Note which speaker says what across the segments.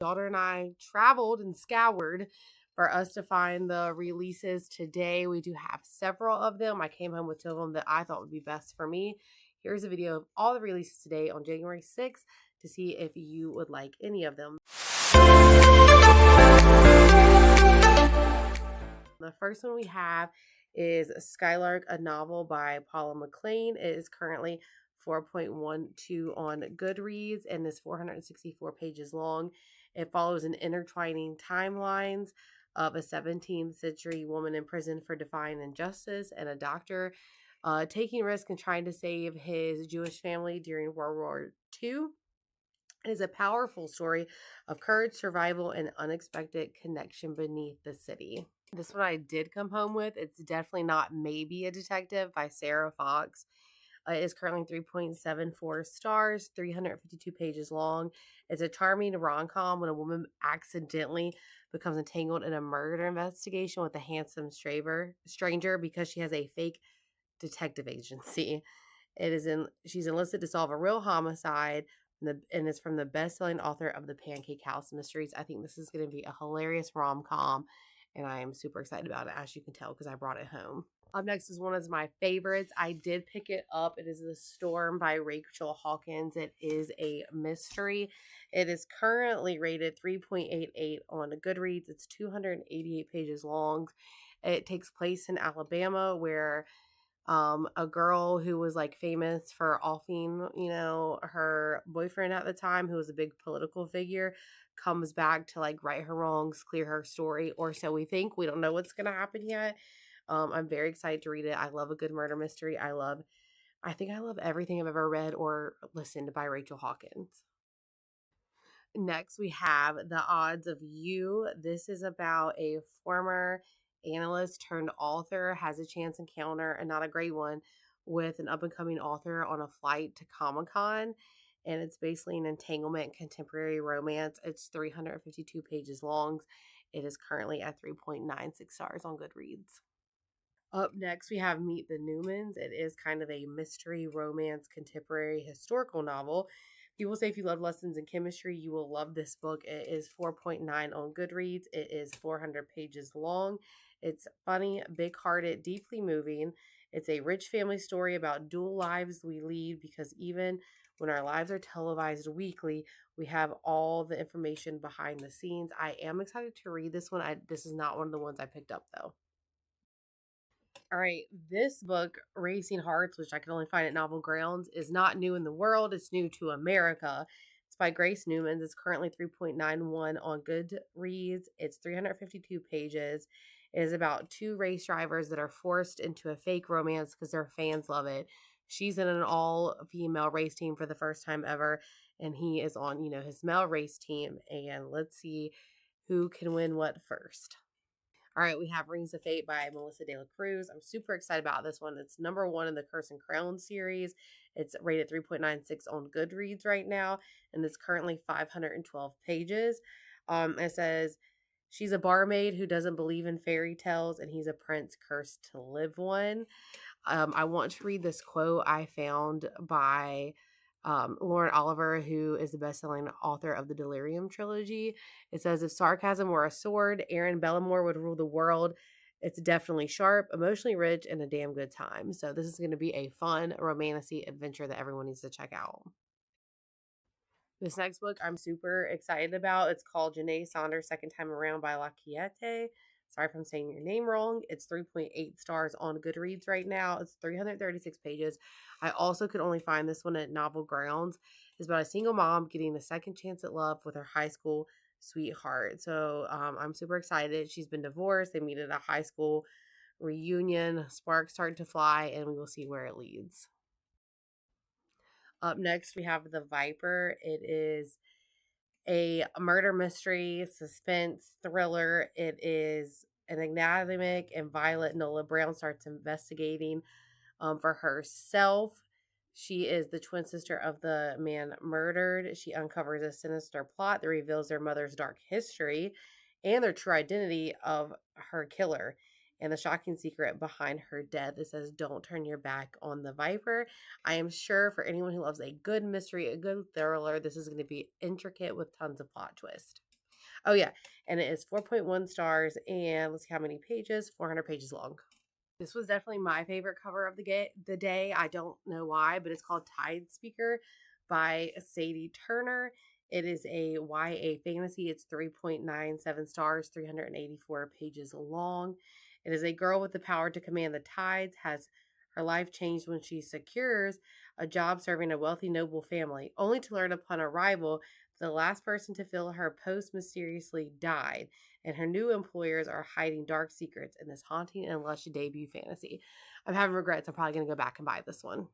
Speaker 1: Daughter and I traveled and scoured for us to find the releases today. We do have several of them. I came home with two of them that I thought would be best for me. Here's a video of all the releases today on January 6th to see if you would like any of them. The first one we have is Skylark, a novel by Paula McLean. It is currently 4.12 on Goodreads and is 464 pages long. It follows an intertwining timelines of a 17th century woman in prison for defying injustice and a doctor taking risk and trying to save his Jewish family during World War II. It is a powerful story of courage, survival, and unexpected connection beneath the city. This one I did come home with. It's definitely not Maybe a Detective by Sarah Fox. It is currently 3.74 stars, 352 pages long. It's a charming rom-com when a woman accidentally becomes entangled in a murder investigation with a handsome stranger because she has a fake detective agency. She's enlisted to solve a real homicide, and it's from the best-selling author of the Pancake House Mysteries. I think this is going to be a hilarious rom-com, and I am super excited about it, as you can tell, because I brought it home. Up next is one of my favorites. I did pick it up. It is The Storm by Rachel Hawkins. It is a mystery. It is currently rated 3.88 on Goodreads. It's 288 pages long. It takes place in Alabama, where a girl who was like famous for offing, her boyfriend at the time, who was a big political figure, comes back to like right her wrongs, clear her story, or so we think. We don't know what's going to happen yet. I'm very excited to read it. I love a good murder mystery. I think I love everything I've ever read or listened by Rachel Hawkins. Next, we have The Odds of You. This is about a former analyst turned author has a chance encounter, and not a great one, with an up and coming author on a flight to Comic-Con. And it's basically an entanglement contemporary romance. It's 352 pages long. It is currently at 3.96 stars on Goodreads. Up next, we have Meet the Newmans. It is kind of a mystery, romance, contemporary, historical novel. People say if you love lessons in chemistry, you will love this book. It is 4.9 on Goodreads. It is 400 pages long. It's funny, big-hearted, deeply moving. It's a rich family story about dual lives we lead, because even when our lives are televised weekly, we have all the information behind the scenes. I am excited to read this one. This is not one of the ones I picked up, though. All right, this book, Racing Hearts, which I can only find at Novel Grounds, is not new in the world. It's new to America. It's by Grace Newman. It's currently 3.91 on Goodreads. It's 352 pages. It is about two race drivers that are forced into a fake romance because their fans love it. She's in an all-female race team for the first time ever, and he is on, his male race team. And let's see who can win what first. All right, we have Rings of Fate by Melissa De La Cruz. I'm super excited about this one. It's number one in the Curse and Crown series. It's rated 3.96 on Goodreads right now, and it's currently 512 pages. It says she's a barmaid who doesn't believe in fairy tales, and he's a prince cursed to live one. I want to read this quote I found by Lauren Oliver, who is the best-selling author of the Delirium trilogy. It says, if sarcasm were a sword, Aaron Bellamore would rule the world. It's definitely sharp, emotionally rich, and a damn good time. So this is going to be a fun romantic adventure that everyone needs to check out. This next book I'm super excited about. It's called Janae Saunders' Second Time Around by La Quiete. Sorry if I'm saying your name wrong. It's 3.8 stars on Goodreads right now. It's 336 pages. I also could only find this one at Novel Grounds. It's about a single mom getting a second chance at love with her high school sweetheart. So I'm super excited. She's been divorced. They meet at a high school reunion. Sparks start to fly, and we will see where it leads. Up next, we have The Viper. It is a murder mystery, suspense, thriller. It is an enigmatic and violent Nola Brown starts investigating for herself. She is the twin sister of the man murdered. She uncovers a sinister plot that reveals their mother's dark history and their true identity of her killer and the shocking secret behind her death. It says, don't turn your back on the Viper. I am sure for anyone who loves a good mystery, a good thriller, this is going to be intricate with tons of plot twist. Oh, yeah. And it is 4.1 stars. And let's see how many pages, 400 pages long. This was definitely my favorite cover of the day. I don't know why, but it's called Tide Speaker by Sadie Turner. It is a YA fantasy. It's 3.97 stars, 384 pages long. It is a girl with the power to command the tides, has her life changed when she secures a job serving a wealthy noble family, only to learn upon arrival the last person to fill her post mysteriously died, and her new employers are hiding dark secrets in this haunting and lush debut fantasy. I'm having regrets. I'm probably going to go back and buy this one.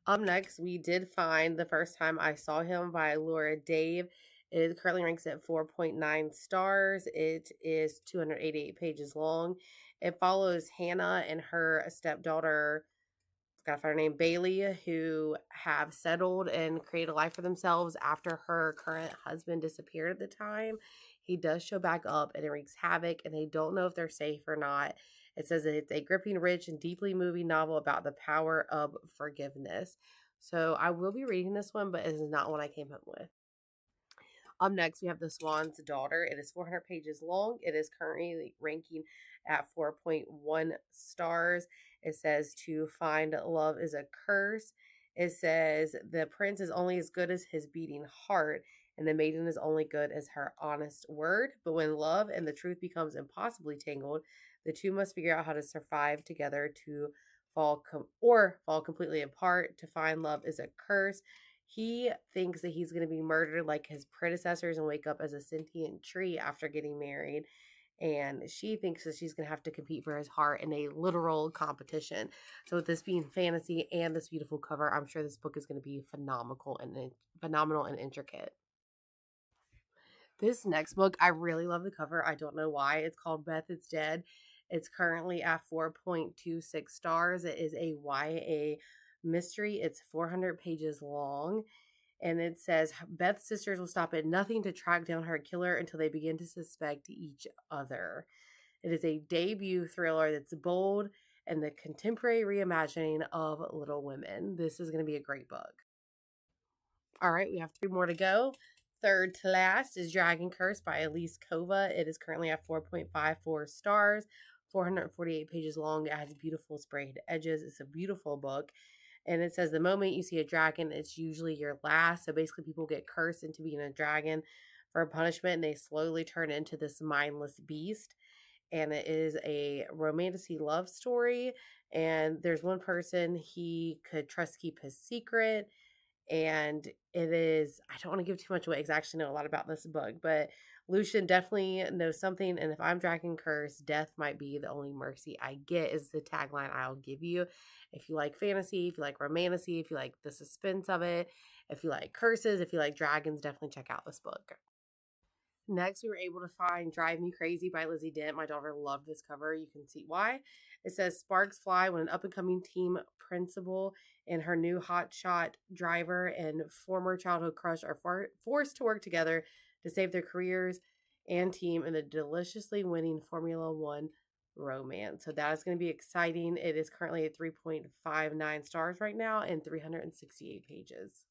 Speaker 1: Up next, we did find The First Time I Saw Him by Laura Dave. It currently ranks at 4.9 stars. It is 288 pages long. It follows Hannah and her stepdaughter, got her name, Bailey, who have settled and created a life for themselves after her current husband disappeared at the time. He does show back up and it wreaks havoc, and they don't know if they're safe or not. It says that it's a gripping, rich, and deeply moving novel about the power of forgiveness. So I will be reading this one, but it is not one I came home with. Up next, we have The Swan's Daughter. It is 400 pages long. It is currently ranking at 4.1 stars. It says to find love is a curse. It says the prince is only as good as his beating heart, and the maiden is only good as her honest word. But when love and the truth becomes impossibly tangled, the two must figure out how to survive together to fall completely apart. To find love is a curse. He thinks that he's going to be murdered like his predecessors and wake up as a sentient tree after getting married. And she thinks that she's going to have to compete for his heart in a literal competition. So, with this being fantasy and this beautiful cover, I'm sure this book is going to be phenomenal and intricate. This next book, I really love the cover. I don't know why. It's called Beth Is Dead. It's currently at 4.26 stars. It is a YA mystery. It's 400 pages long. And it says Beth's sisters will stop at nothing to track down her killer until they begin to suspect each other. It is a debut thriller that's bold and the contemporary reimagining of Little Women. This is going to be a great book. All right, we have three more to go. Third to last is Dragon Curse by Elise Kova. It is currently at 4.54 stars, 448 pages long. It has beautiful sprayed edges. It's a beautiful book. And it says the moment you see a dragon, it's usually your last. So basically, people get cursed into being a dragon for a punishment, and they slowly turn into this mindless beast. And it is a romantic love story. And there's one person he could trust to keep his secret, and it is, I don't want to give too much away because I actually know a lot about this book, but Lucian definitely knows something. And if I'm dragon cursed, death might be the only mercy I get, is the tagline I'll give you. If you like fantasy, if you like romantasy, if you like the suspense of it, if you like curses, if you like dragons, definitely check out this book. Next, we were able to find Drive Me Crazy by Lizzie Dent. My daughter loved this cover. You can see why. It says sparks fly when an up and coming team principal and her new hotshot driver and former childhood crush are forced to work together to save their careers and team in a deliciously winning Formula One romance. So that is going to be exciting. It is currently at 3.59 stars right now and 368 pages.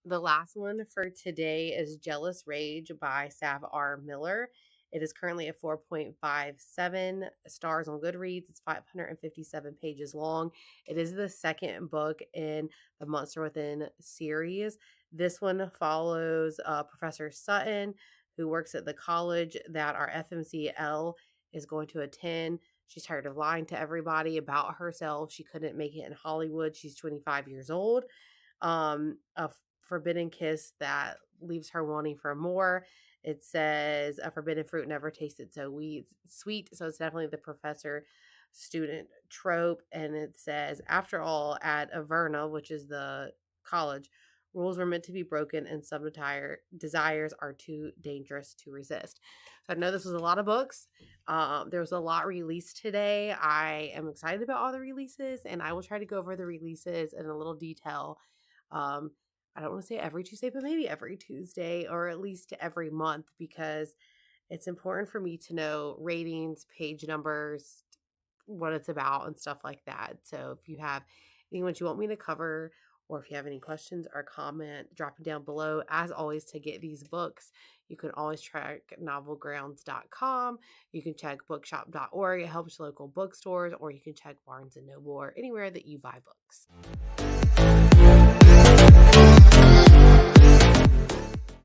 Speaker 1: The last one for today is Jealous Rage by Sav R. Miller. It is currently at 4.57 stars on Goodreads. It's 557 pages long. It is the second book in the Monster Within series. This one follows Professor Sutton, who works at the college that our FMCL is going to attend. She's tired of lying to everybody about herself. She couldn't make it in Hollywood. She's 25 years old. A forbidden kiss that leaves her wanting for more. It says a forbidden fruit never tasted so sweet. So it's definitely the professor student trope. And it says, after all, at Averna, which is the college, rules were meant to be broken and some desires are too dangerous to resist. So I know this was a lot of books. There was a lot released today. I am excited about all the releases, and I will try to go over the releases in a little detail. I don't want to say every Tuesday, but maybe every Tuesday or at least every month, because it's important for me to know ratings, page numbers, what it's about, and stuff like that. So if you have anyone you want me to cover, or if you have any questions or comment, drop it down below. As always, to get these books, you can always check novelgrounds.com. You can check bookshop.org. It helps local bookstores, or you can check Barnes & Noble or anywhere that you buy books.